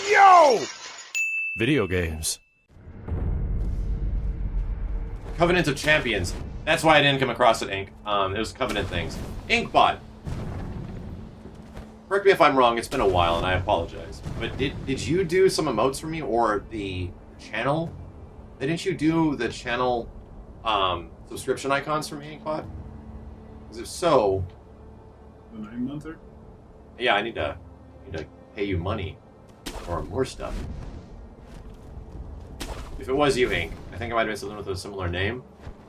Yo! Video games. Covenant of Champions. That's why I didn't come across it, Ink. It was Covenant things. Inkbot. Correct me if I'm wrong, it's been a while and I apologize. But did you do some emotes for me or the channel? Didn't you do the channel subscription icons for me, Inkbot? Because if so... The 9-monther? Yeah, I need to pay you money for more stuff. If it was you, Ink, I think it might have been something with a similar name.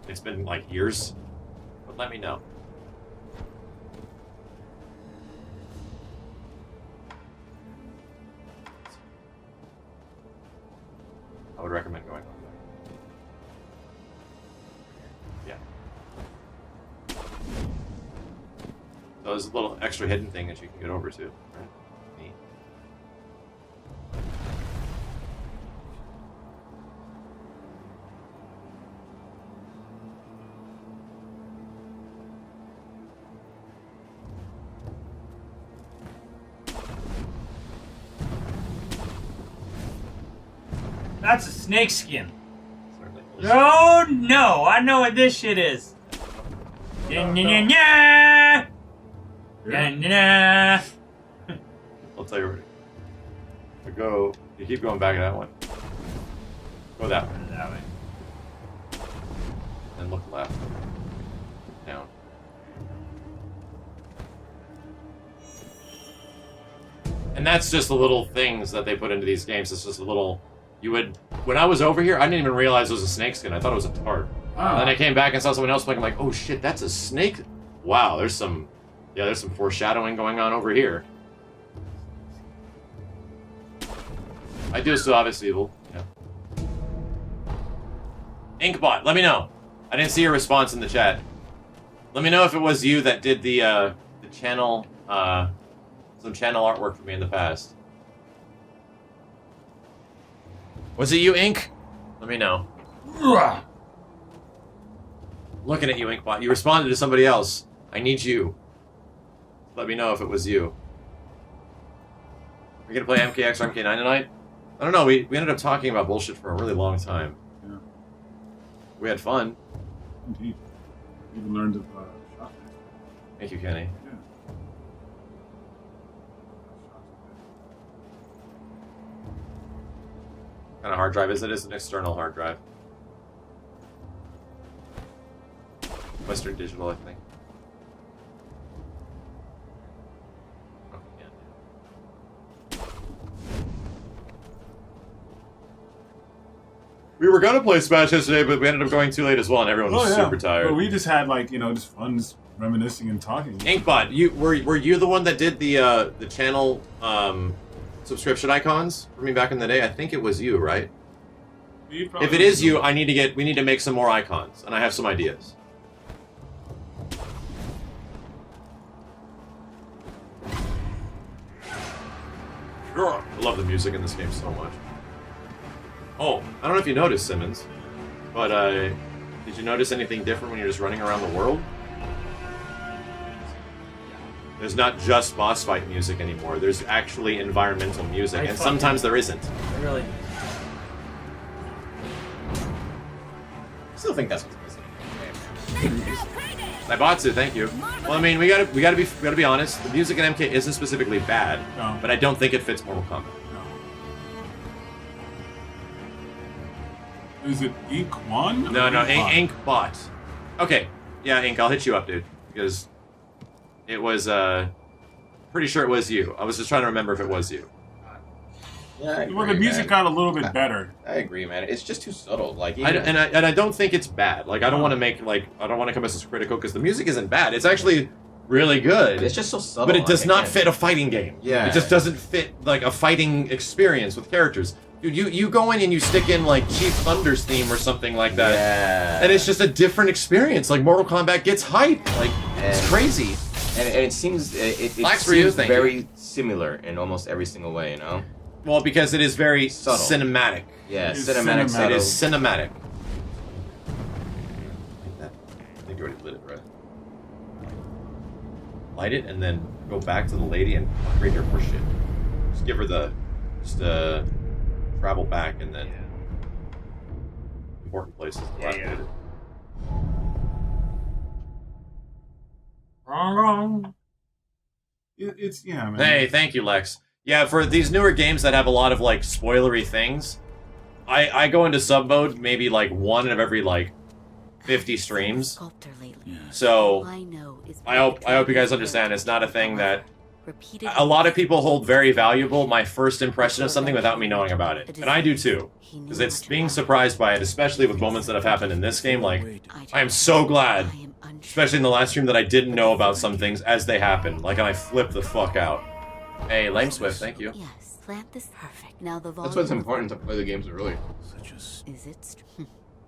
It's been like years, but let me know. I would recommend going on there. Yeah. So there's a little extra hidden thing that you can get over to, right? Neat. That's a snake skin. Certainly. Oh no! I know what this shit is. Yeah. I'll tell you already. You keep going back to that one. Go that way. That way. And look left. Down. And that's just the little things that they put into these games. It's just a little... When I was over here, I didn't even realize it was a snake skin. I thought it was a tart. And then I came back and saw someone else playing. I'm like, oh shit, that's a snake? Wow, there's some foreshadowing going on over here. I do still obviously evil. Yeah. Inkbot, let me know. I didn't see your response in the chat. Let me know if it was you that did the channel, some channel artwork for me in the past. Was it you, Ink? Let me know. Looking at you, Inkbot. You responded to somebody else. I need you. Let me know if it was you. We're gonna play MKX or MK9 tonight? I don't know. We ended up talking about bullshit for a really long time. Yeah. We had fun. Indeed. Even learned of shot. Thank you, Kenny. Yeah. What kind of hard drive is it? It's an external hard drive. Western Digital, I think. Oh, yeah. We were gonna play Smash yesterday, but we ended up going too late as well, and everyone was super tired. But we just had just fun, just reminiscing and talking. Inkbot, were you the one that did the channel subscription icons for me back in the day? I think it was you, right? If it is you, we need to make some more icons, and I have some ideas. I love the music in this game so much. Oh, I don't know if you noticed, Simmons, but did you notice anything different when you're just running around the world? There's not just boss fight music anymore. There's actually environmental music, and sometimes there isn't. Really? I still think that's what's missing. Naibatsu, thank you. Well, I mean, we gotta be honest. The music in MK isn't specifically bad, No. but I don't think it fits Mortal Kombat. No. Is it Ink 1? No, Inkbot. Okay, yeah, Ink, I'll hit you up, dude, because it was pretty sure it was you. I was just trying to remember if it was you. Yeah, I agree, Well, the music man. got a little bit better. I agree, man. It's just too subtle. Like, I don't think it's bad. Like, I don't want to come as critical because the music isn't bad. It's actually really good. it's just so subtle. But it does like, not again. fit a fighting game. Yeah. It just doesn't fit, like, a fighting experience with characters. Dude, you go in and you stick in, like, Chief Thunder's theme or something like that. Yeah. And it's just a different experience. Like, Mortal Kombat gets hype. Like, it's crazy. And it seems it Flax for you, seems thank very similar in almost every single way, you know? Well, because it is very Subtle. cinematic. Yeah, It's cinematic. cinematic. Subtle. It is cinematic. I think you already lit it, right? Light it and then go back to the lady and upgrade her for shit. Just give her the Just travel back and then important places. Yeah. Wrong. It's yeah, man. Hey, thank you, Lex. Yeah, for these newer games that have a lot of like spoilery things, I go into sub mode maybe like one of every like 50 streams. So I hope you guys understand it's not a thing that a lot of people hold very valuable, my first impression of something without me knowing about it. And I do too. Because it's being surprised by it, especially with moments that have happened in this game. Like, I am so glad, especially in the last stream, that I didn't know about some things as they happened. Like, and I flipped the fuck out. Hey, Lame Swift, thank you. Yes, plant this perfect. Now the That's what's important to play the games early. Is it?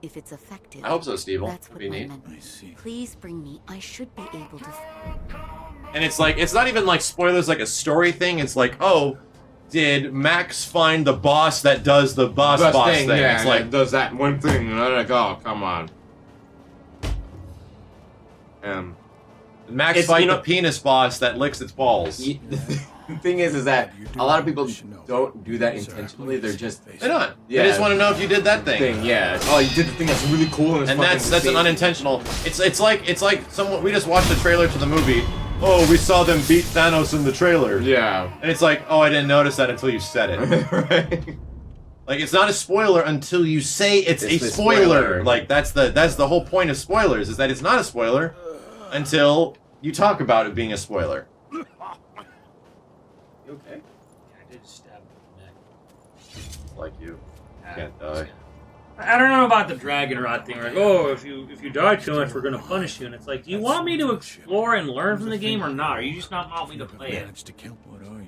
If it's effective. I hope so, Steve. That's what That'd be I neat. meant. Please bring me. I should be able to. And it's like, it's not even like spoilers like a story thing. It's like, oh, did Max find the boss that does the boss thing? Yeah, it's like, does that one thing, and I'm like, oh, come on. Max It's, fight you know- the penis boss that licks its balls. The thing is that a lot of people don't do that intentionally. They're just They're not. Yeah. They just want to know if you did that thing. Yeah. Oh, you did the thing that's really cool, and, And that's an unintentional. It's like someone we just watched the trailer to the movie. Oh, we saw them beat Thanos in the trailer. Yeah. And it's like, oh, I didn't notice that until you said it. Right. Like, it's not a spoiler until you say it's a the spoiler. spoiler. Like, that's the whole point of spoilers, is that it's not a spoiler until you talk about it being a spoiler. You okay? I did stab him in the neck. It's like you can't die. I don't know about the dragon rot thing. Like, oh, if you die too much, we're gonna punish you. And it's like, do you want me to explore and learn from the game or not? Or you just not want me to play it?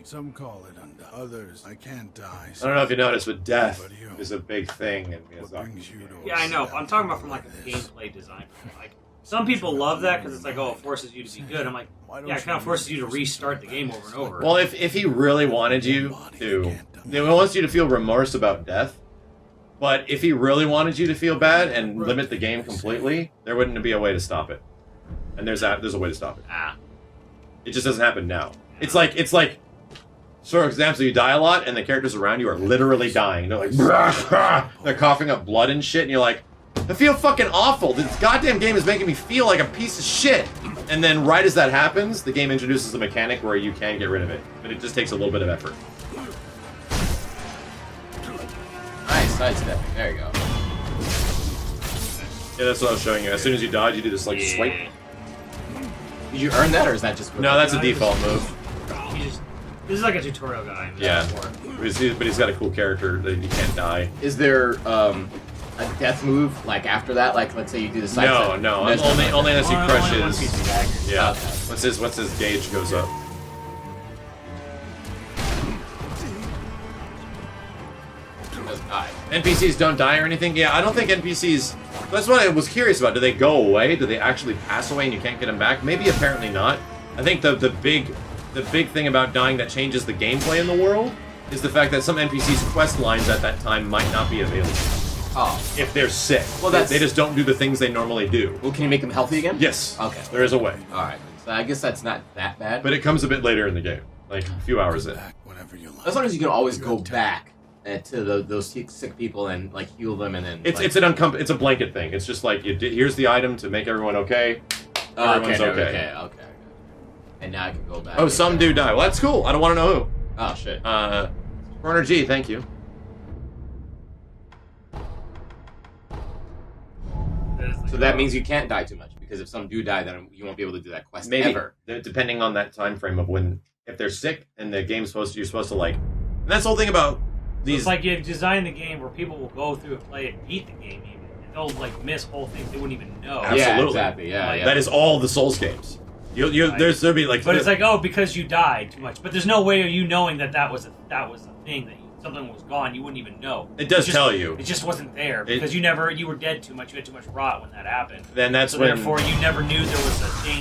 Some call it under others. I can't die. I don't know if you noticed, but death is a big thing in Miyazaki. Yeah, I know. I'm talking about from like a gameplay design. Like, some people love that because it's like, oh, it forces you to be good. I'm like, yeah, it kind of forces you to restart the game over and over. Well, if he really wanted you to, he wants you to feel remorse about death. But if he really wanted you to feel bad and limit the game completely, there wouldn't be a way to stop it. And there's a way to stop it. It just doesn't happen now. It's like, for example, you die a lot and the characters around you are literally dying. They're like, they're coughing up blood and shit, and you're like, I feel fucking awful. This goddamn game is making me feel like a piece of shit. And then right as that happens, the game introduces a mechanic where you can get rid of it. But it just takes a little bit of effort. Nice, sidestepping. There you go. Yeah, that's what I was showing you. As soon as you dodge, you do this like swipe. Did you earn that, or is that just? No, that's a default move. This is like a tutorial guy. Yeah, but he's got a cool character that you can't die. Is there a death move like after that? Like, let's say you do the sidestep. No, only unless he Only one crushes. piece of dagger. Yeah. Okay. What's his gauge goes up. Doesn't die. NPCs don't die or anything? Yeah, I don't think NPCs... That's what I was curious about. Do they go away? Do they actually pass away and you can't get them back? Maybe, apparently not. I think the big thing about dying that changes the gameplay in the world is the fact that some NPCs' quest lines at that time might not be available. Oh. If they're sick. Well, they just don't do the things they normally do. Well, can you make them healthy again? Yes. Okay. There is a way. Alright. So I guess that's not that bad. But it comes a bit later in the game. Like, a few hours in. As long as you can always go back to those sick people and like heal them and then It's a blanket thing. It's just like here's the item to make everyone okay. Everyone's okay. Okay. And now I can go back. Oh, some do die. Well, that's cool. I don't want to know who. Oh shit. Corner G, thank you. So that means you can't die too much because if some do die, then you won't be able to do that quest Maybe ever. depending on that time frame of when if they're sick and the game's you're supposed to like. And that's the whole thing about these. It's like you've designed the game where people will go through and play it, beat the game even, and they'll like miss whole things they wouldn't even know. Absolutely. Yeah, exactly. Yeah, Like, yeah. That is all the Souls games. There'll be like. But it's like, oh, because you died too much. But there's no way of you knowing that was a thing, that something was gone. You wouldn't even know. It does just, tell you. It just wasn't there because you were dead too much. You had too much rot when that happened. Then that's so when. Therefore, you never knew there was a thing,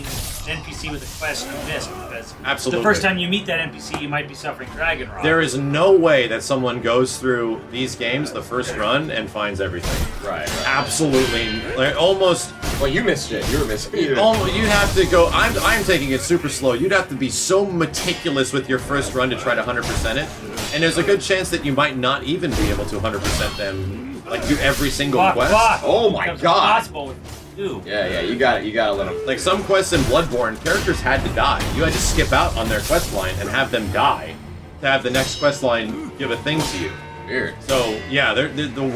an NPC with a quest you missed because Absolutely. the first time you meet that NPC, you might be suffering dragon rot. There is no way that someone goes through these games the first run and finds everything. Right. Absolutely, like almost. Well, you missed it. You were missing it. You'd have to go. I'm taking it super slow. You'd have to be so meticulous with your first run to try to 100% it. And there's a good chance that you might not even be able to 100% them, like do every single quest. Oh my Becomes god. impossible with two. Yeah, you got it. You gotta let them. Like some quests in Bloodborne, characters had to die. You had to skip out on their quest line and have them die to have the next quest line give a thing to you. Weird. So yeah, the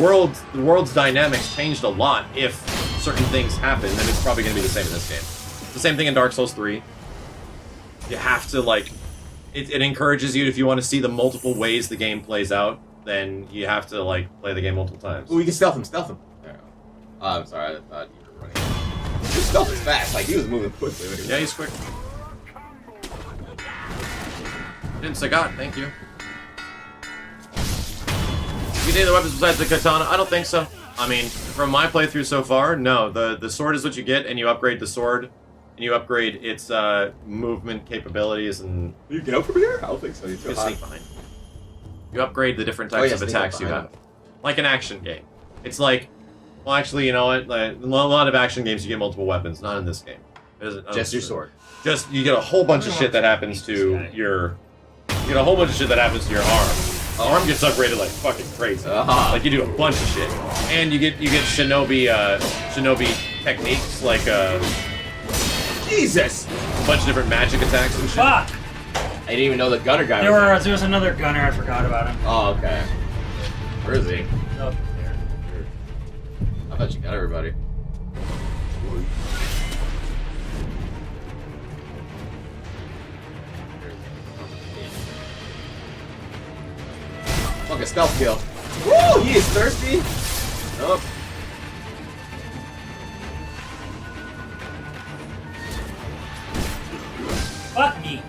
world's dynamics changed a lot. If certain things happen, then it's probably going to be the same in this game. It's the same thing in Dark Souls 3. You have to like, it encourages you, if you want to see the multiple ways the game plays out, then you have to like play the game multiple times. Ooh, we can stealth him. Stealth him. There we go. I'm sorry. I thought you were running. His stealth is fast. Like he was moving quickly. When he was Yeah, he's quick. Didn't Sagat, thank you. You need the weapons besides the katana? I don't think so. I mean, from my playthrough so far, no. The sword is what you get, and you upgrade the sword, and you upgrade its movement capabilities, and You get out from here? I don't think so. You you sneak behind. You upgrade the different types of sneak up attacks you behind have. Like an action game. It's like, well, actually, you know what? Like, a lot of action games, you get multiple weapons. Not in this game. Just your sword. Just, you get a whole bunch of shit that happens to your... You get a whole bunch of shit that happens to your arm. The arm gets upgraded like fucking crazy. Like you do a bunch of shit, and you get shinobi techniques like Jesus! a bunch of different magic attacks and shit. Fuck! I didn't even know the gunner guy There was another gunner, I forgot about him. Oh, okay. Where is he? Up there. I thought you got everybody. Fucking stealth kill. Woo! He is thirsty. Nope. Fuck me.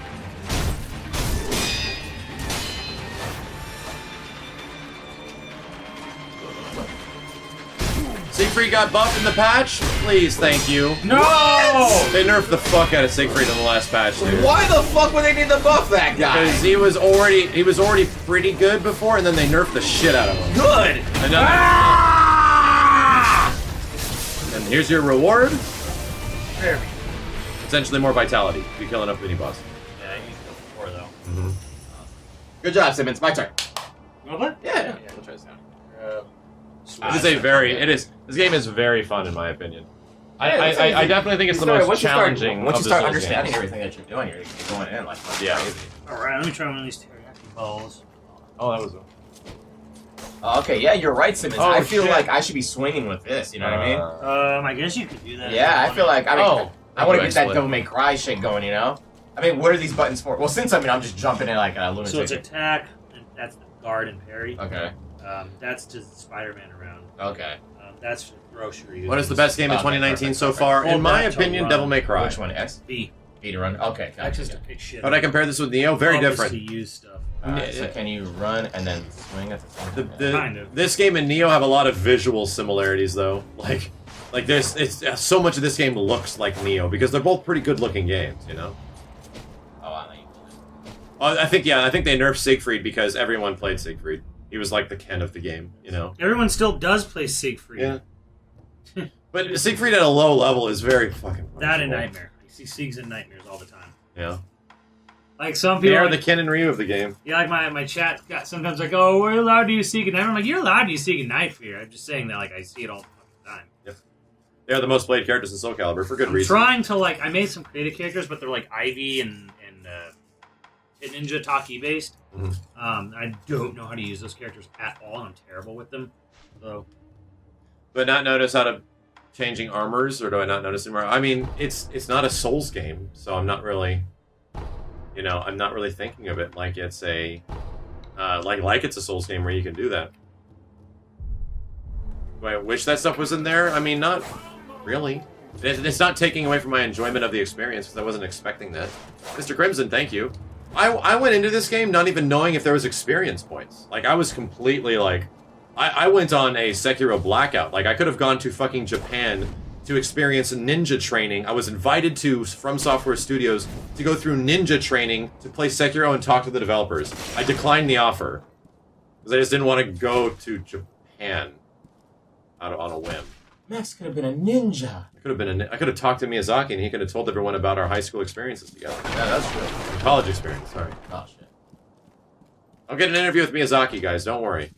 Siegfried got buffed in the patch? Please, thank you. No! They nerfed the fuck out of Siegfried in the last patch, dude. Why the fuck would they need to buff that guy? Because he was already pretty good before, and then they nerfed the shit out of him. Good. And, then, and here's your reward. There. Essentially more vitality. You kill enough mini boss. Yeah, I used to go before though. Good job, Simmons. My turn. You want that? Yeah. We'll try this out. This game is very fun in my opinion. Yeah, I definitely think it's the most challenging Once of you the start Souls understanding games. everything that you're doing, you're going in like Yeah. crazy. Alright, let me try one of these teriyaki balls. Oh, that was Okay, yeah, you're right, Simmons. Oh, I feel shit. like I should be swinging with this. You know what I mean? I guess you could do that. Yeah, I feel like I Oh, want to I get that split. Devil May Cry shit going. You know? I mean, what are these buttons for? Well, since I'm just jumping in like a lunatic. So it's attack, and that's the guard and parry. Okay. That's to Spider-Man around. Okay. That's grocery. What is the best game in Okay, 2019 perfect, so perfect. far? Hold In my that to opinion, run. Devil May Cry. Which one? X? B. B to run. Okay. X Gotcha. is to pick shit. How would I compare this with Neo? Very Love is different. to use stuff. Alright, so can you run and then swing at the same time? Kind of. This game and Neo have a lot of visual similarities, though. Like there's so much of this game looks like Neo because they're both pretty good-looking games, you know. Oh, I know. I think they nerfed Siegfried because everyone played Siegfried. He was like the Ken of the game, you know. Everyone still does play Siegfried. Yeah. But Siegfried at a low level is very fucking punishable. That and Nightmare. You see Siegs and Nightmares all the time. Yeah. Like some They people, are the Ken and Ryu of the game. yeah, like my chat got sometimes like, oh, we're allowed to use Sieg and Nightmare. I'm like, you're allowed to use Sieg and Nightmare. I'm just saying that like I see it all the fucking time. They are the most played characters in Soul Calibur for good I'm reason. trying to like, I made some creative characters, but they're like Ivy and Ninja Taki based. Mhm. I don't know how to use those characters at all. And I'm terrible with them. So But not notice how to changing armors, or do I not notice anymore? I mean, it's not a Souls game, so I'm not really, I'm not really thinking of it like it's a, like it's a Souls game where you can do that. Do I wish that stuff was in there? I mean, not really. It's not taking away from my enjoyment of the experience because I wasn't expecting that. Mr. Crimson, thank you. I went into this game not even knowing if there was experience points. Like, I was completely like, I went on a Sekiro blackout. Like, I could have gone to fucking Japan to experience ninja training. I was invited to From Software Studios to go through ninja training to play Sekiro and talk to the developers. I declined the offer because I just didn't want to go to Japan on a whim. Max could have been a ninja. I could have talked to Miyazaki and he could have told everyone about our high school experiences together. Yeah, that's true. College experience, sorry. Oh shit. I'll get an interview with Miyazaki, guys. Don't worry.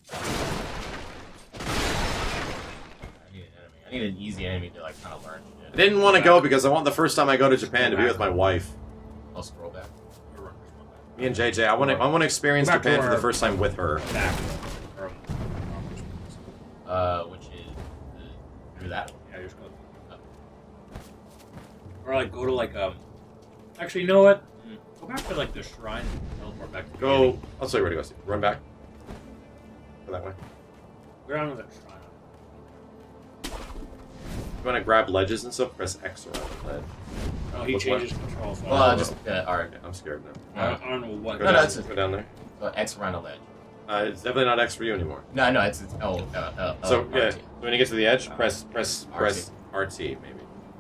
I need an easy enemy to like kind of learn. I didn't want to go because I want the first time I go to Japan to be with my wife. I'll scroll back. Me and JJ, I want to experience Go back to Japan for the our- first time with her. Back. Which is through that one. Yeah, just go. Or like go to like Actually, you know what? Go back to like the shrine. Teleport back. To the Go. beginning. I'll tell you where to go. Run back. Go that way. Go down to the shrine. You want to grab ledges and stuff? Press X around the ledge. Oh, he What's changes controls. So Well, just alright. I'm scared now. I don't know what. Go No, down, that's it. go down there. So X around a ledge. It's definitely not X for you anymore. No, it's L. So yeah, RT. when you get to the edge, press RT maybe.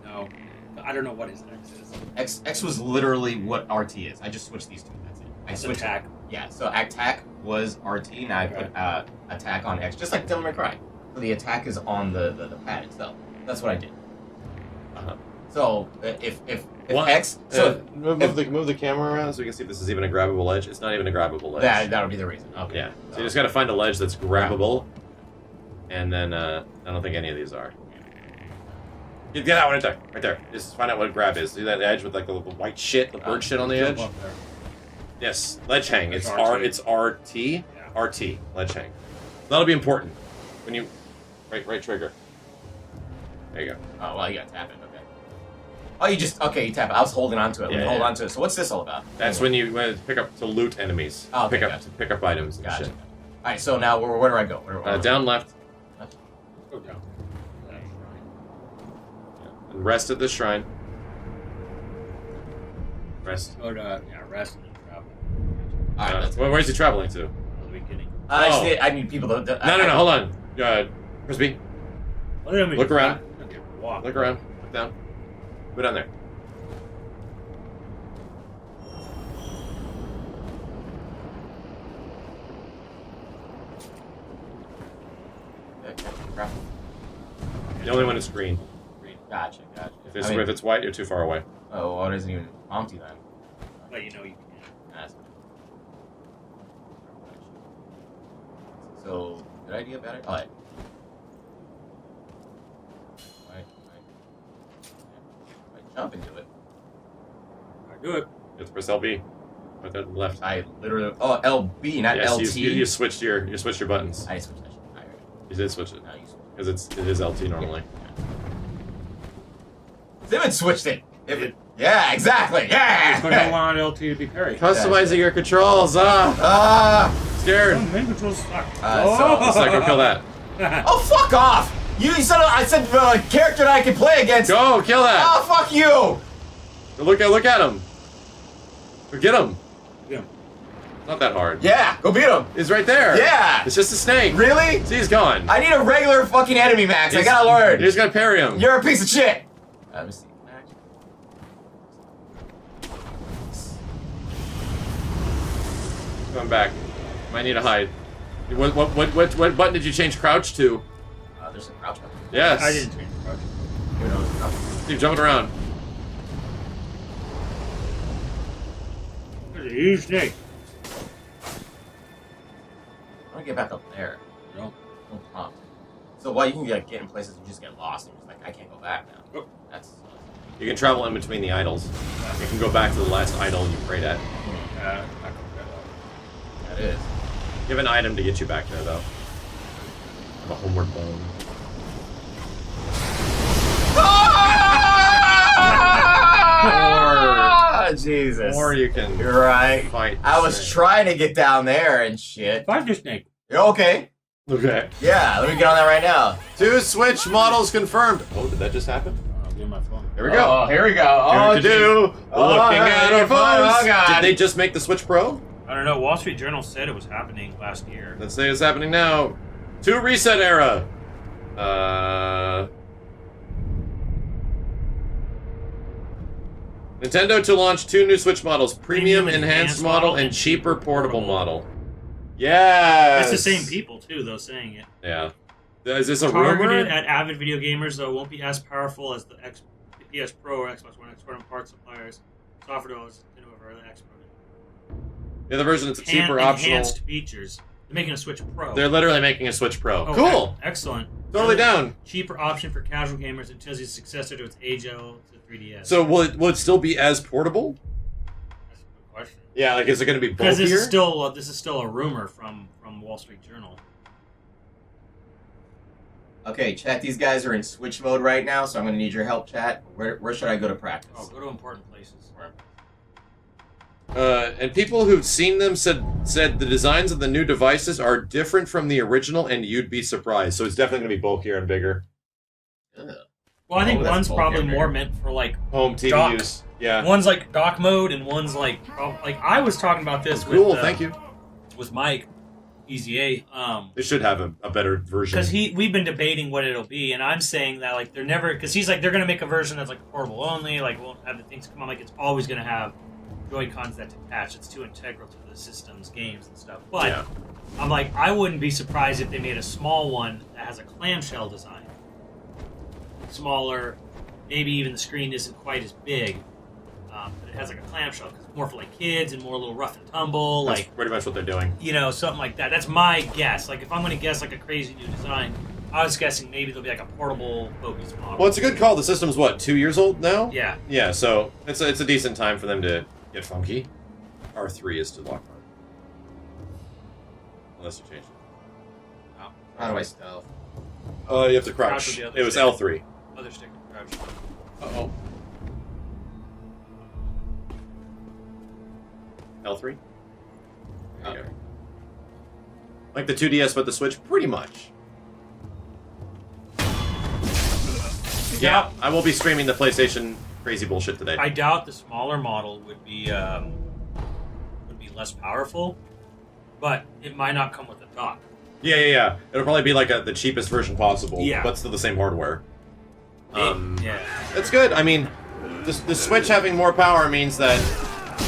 No, I don't know what his X is. X was literally what RT is. I just switched these two. That's it. I It's switched attack. Yeah. So attack was RT. Now I put attack on X, just like Devil May Cry. So the attack is on the pad itself. That's what I did. Uh-huh. So if What? X, so move the camera around so we can see if this is even a grabbable ledge. It's not even a grabbable ledge. that'll be the reason. Okay. Yeah. So you just got to find a ledge that's grabbable, and then I don't think any of these are. Get that one right there. Just find out what a grab is. See that edge with like the white shit, the bird shit on the edge. Jump up there. Yes, ledge hang. It's It's R. RT. It's RT. RT. Ledge hang. That'll be important when you right trigger. There you go. Oh well, you gotta tap it. Okay. Oh, you tap it. I was holding on to it. Let me Yeah, hold yeah. on to it. So what's this all about? That's when you pick up to loot enemies. Oh, okay, pick up items and Gotcha. shit. All right. So now where do I go? Where Down left. Go down. And rest at the shrine. Rest. Go to rest and then travel. All right. Let's Where's he traveling to? To the beginning. I need people to. No, hold on. Crispy, Look around. Okay, walk. look around. Look down. Go down there. The only one is green. Gotcha. If it's white, you're too far away. Oh, well, it isn't even prompt you then. But you know you can. That's so, good idea, bad idea? Alright. Jump into it. I do it. You have to press LB. Right there to the left. I literally. Oh, LB, not Yes, LT. you switched your buttons. I switched that shit. Alright. You did switch it Now you switch. because it is LT normally. Simon switched it. Yeah, exactly. Yeah. But I want LT to be parried. Customizing your controls. Scared. Oh, main controls suck. It's like go kill that. Oh, fuck off! You said I said character that I can play against. Go kill that. Oh, fuck you! Look at him. Or get him. Yeah. Not that hard. Yeah, go beat him. He's right there. Yeah. It's just a snake. Really? See, he's gone. I need a regular fucking enemy, Max. I gotta You learn. just gotta parry him. You're a piece of shit. Let me see. Come back. Might need to hide. What button did you change crouch to? There's a crouch button. Yes. I didn't change the crouch. Who knows? Crouch. Keep jumping around. There's a huge snake. I want to get back up there. No. No prompt. So why you can get in places and just get lost and just like I can't go back now. Oh. That's. You can travel in between the idols. You can go back to the last idol you prayed at. That is. You have an item to get you back there, though. I have a homeward bone. Jesus. Or you can You're right. fight. I was trying to get down there and shit. Find your snake. You're okay. Okay. Yeah, let me get on that right now. 2 Switch models confirmed. Oh, did that just happen? I'll give my phone. Here we go. Oh, here we go. Oh, Do-do-do. Oh, Looking at our phones. Oh, God. Did they just make the Switch Pro? I don't know. Wall Street Journal said it was happening last year. Let's say it's happening now. 2 Reset Era. Nintendo to launch 2 new Switch models: Premium Enhanced Model and Cheaper Portable Model. Yes! It's the same people, too, though, saying it. Yeah. Is this a Targeted rumor? at avid video gamers, though, won't be as powerful as the PS Pro or Xbox One external parts suppliers. Software developers over the X Pro. The other version, it's a cheaper optional. Enhanced features. They're making a Switch Pro. They're literally making a Switch Pro. Oh, Cool. Excellent. Totally down. Cheaper option for casual gamers and tells you successor to its age-old to 3DS. So will it still be as portable? That's a good question. Yeah, like is it going to be bulkier? Because this is still a rumor from Wall Street Journal. Okay, chat, these guys are in Switch mode right now, so I'm going to need your help, chat. Where should I go to practice? Oh, go to important places. And people who've seen them said the designs of the new devices are different from the original, and you'd be surprised. So it's definitely going to be bulkier and bigger. Ugh. Well, I think that's one's probably bulkier. more meant for like Home TV dock. use. Yeah. One's like dock mode, and one's like I was talking about this Cool. with Thank you. with Mike, EZA. They should have a better version. Because we've been debating what it'll be, and I'm saying that like they're never, because he's like they're gonna make a version that's like portable only, like won't have the things come on, like it's always gonna have Joy-Cons that detach. It's too integral to the system's games and stuff. But Yeah. I'm like, I wouldn't be surprised if they made a small one that has a clamshell design, smaller, maybe even the screen isn't quite as big, but it has like a clamshell because it's more for like kids and more a little rough and tumble, That's like pretty much what they're doing. something like that. That's my guess. Like if I'm gonna guess like a crazy new design, I was guessing maybe there'll be like a portable focus model. Well, it's a good call. The system's what, 2 years old now? Yeah. Yeah. So it's a decent time for them to get funky. R3 is to lock on. Unless you change it. How do I stealth? You have to Crouch crouch. with the other It was stick. L3. Other stick to crouch. Uh-oh. L3? There you Okay. go. Like the 2DS, but the Switch, pretty much. Yeah, I will be streaming the PlayStation crazy bullshit today. I doubt the smaller model would be less powerful, but it might not come with a dock. Yeah. It'll probably be like the cheapest version possible, Yeah. but still the same hardware. Yeah. That's good. I mean, the Switch having more power means that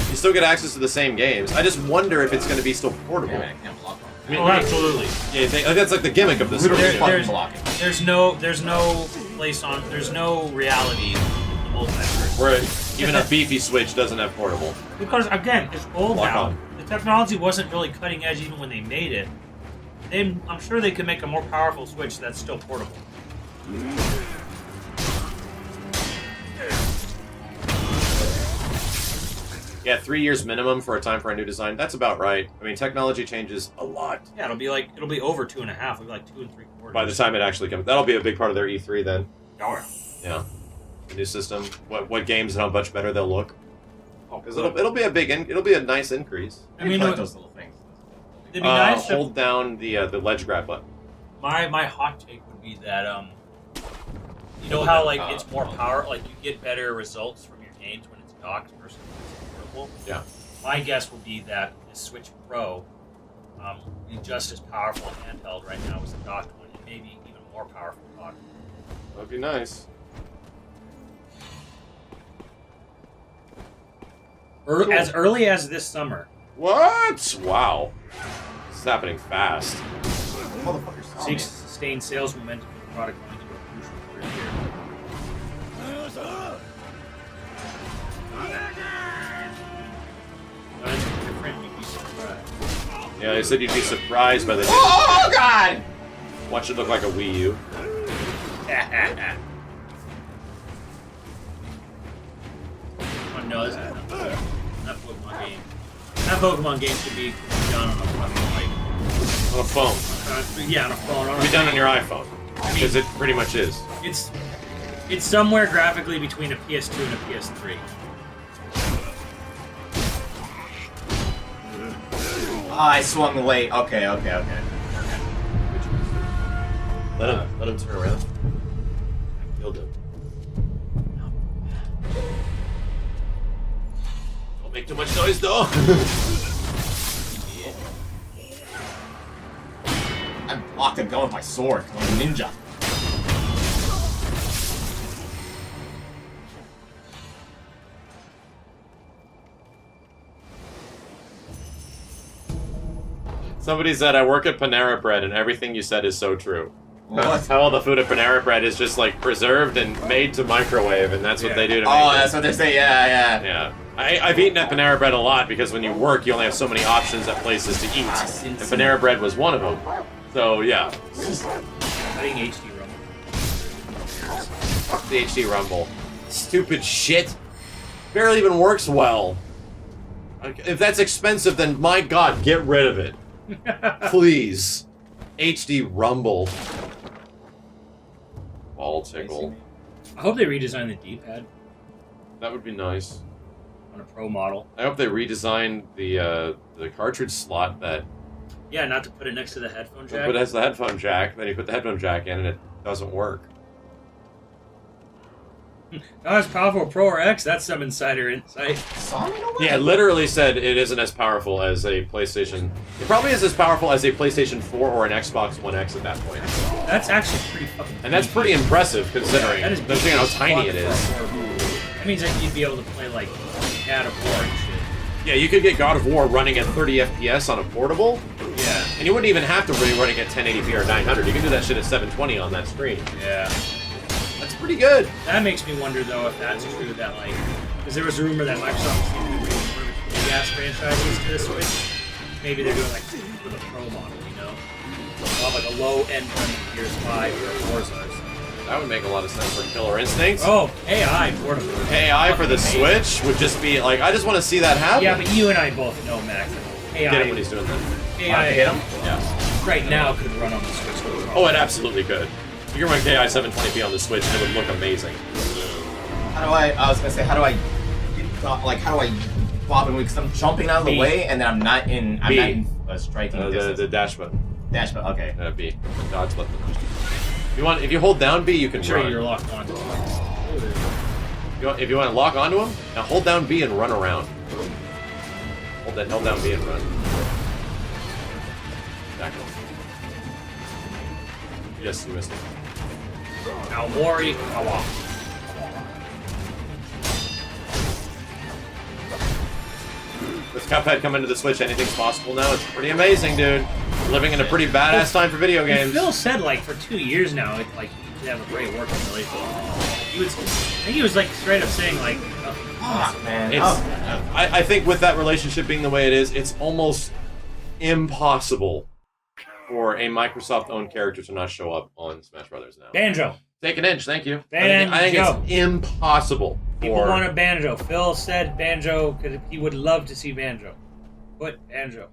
you still get access to the same games. I just wonder if it's going to be still portable. Damn it, I can't block them. I mean, Oh, absolutely. Yeah, you think, that's like the gimmick of the Switch. Literally fucking there's- blocking. There's no reality in the multiverse. Where even a beefy Switch doesn't have portable. Because again, it's old Lock now. on. The technology wasn't really cutting edge even when they made it. I'm sure they could make a more powerful Switch that's still portable. Yeah, 3 years minimum for a time for a new design. That's about right. I mean, technology changes a lot Yeah, it'll be over 2.5. It'll be like 2 3/4. by the time it actually comes. That'll be a big part of their E3 then. Oh, Yeah, the new system. What games and how much better they'll look. oh, Because it'll be a it'll be a nice increase. I mean, Collect those little things. it'd be nice if Hold down the ledge grab button. my hot take would be that you know how like it's more power, like you get better results from your games when it's docked versus when it's portable. Yeah. My guess would be that the Switch Pro will be just as powerful handheld right now as the docked one, and maybe even more powerful docked. That'd be nice. As early as this summer. What? Wow. This is happening fast. Motherfuckers saw me. Seeks to sustain sales momentum for the product going into a crucial third year. That's different, you'd be surprised. Yeah, they said you'd be surprised by the Oh god! Watch it look like a Wii U. Oh no, this is that Pokemon game. That Pokemon game should be done on a fucking On a phone. yeah, on a phone. It'll be done on your iPhone. Because it pretty much is. It's somewhere graphically between a PS2 and a PS3. I swung late. Okay. Let him turn around. I killed him. Don't make too much noise though. I blocked a gun with my sword. I'm a ninja. Somebody said, I work at Panera Bread and everything you said is so true. What? How all the food at Panera Bread is just like preserved and made to microwave, and that's what they do to make Oh, it. that's what they say. Yeah. Yeah. I've eaten at Panera Bread a lot because when you work, you only have so many options at places to eat, and Panera Bread was one of them. So yeah. Cutting HD Rumble. Fuck the HD Rumble. Stupid shit. Barely even works well. Like, if that's expensive, then my god, get rid of it. Please. HD Rumble. Ball tickle. I hope they redesign the D-pad That would be nice. on a Pro model. I hope they redesign the cartridge slot that Yeah, not to put it next to the headphone jack. but it has the headphone jack. Then you put the headphone jack in, and it doesn't work. Not as powerful Pro or X. That's some insider insight. Yeah, it literally said it isn't as powerful as a PlayStation. It probably is as powerful as a PlayStation 4 or an Xbox One X at that point. That's actually pretty fucking. And that's pretty impressive considering, That is considering how tiny it is. That means that you'd be able to play like God of War and shit. Yeah, you could get God of War running at 30 FPS on a portable, Yeah. and you wouldn't even have to be running at 1080p or 900. You can do that shit at 720 on that screen. Yeah. That's pretty good. That makes me wonder though if that's true that like, because there was a rumor that Microsoft was going to bring one of the big ass franchises to the Switch. Maybe they're doing like with a Pro model, you know, we'll have like a low end one in Gears 5 or Forza or something. That would make a lot of sense for Killer Instinct. Oh, AI portable. AI for the Amazing. Switch would just be like, I just want to see that happen. Yeah, but you and I both know, Max. AI, Get him when he's doing that. AI hit him? Yeah. right now could run on the Switch. No Oh, it absolutely could. You can run KI 720p on the Switch and it would look amazing. How do I was gonna say, how do I bob and weave? Because I'm jumping out of the B. way and then I'm not in striking distance. The dash button. Dash button, okay. B. Dodge button. If you hold down B, you can I'm sure run. you're locked on to it. If you want to lock onto him, now hold down B and run around. Hold down B and run. Exactly. Yes, you missed it. Now Mori Kawa. With Cuphead coming to the Switch, anything's possible now. It's pretty amazing, dude. We're living in a pretty badass time for video games. Phil said like for 2 years now, it, like he could have a great working relationship. I think he was like straight up saying like, Ah, man. It's, I think with that relationship being the way it is, it's almost impossible for a Microsoft-owned character to not show up on Smash Brothers now. Banjo. Take an inch, thank you. Banjo. I think it's impossible. People want a Banjo. Phil said Banjo because he would love to see Banjo. Put Banjo.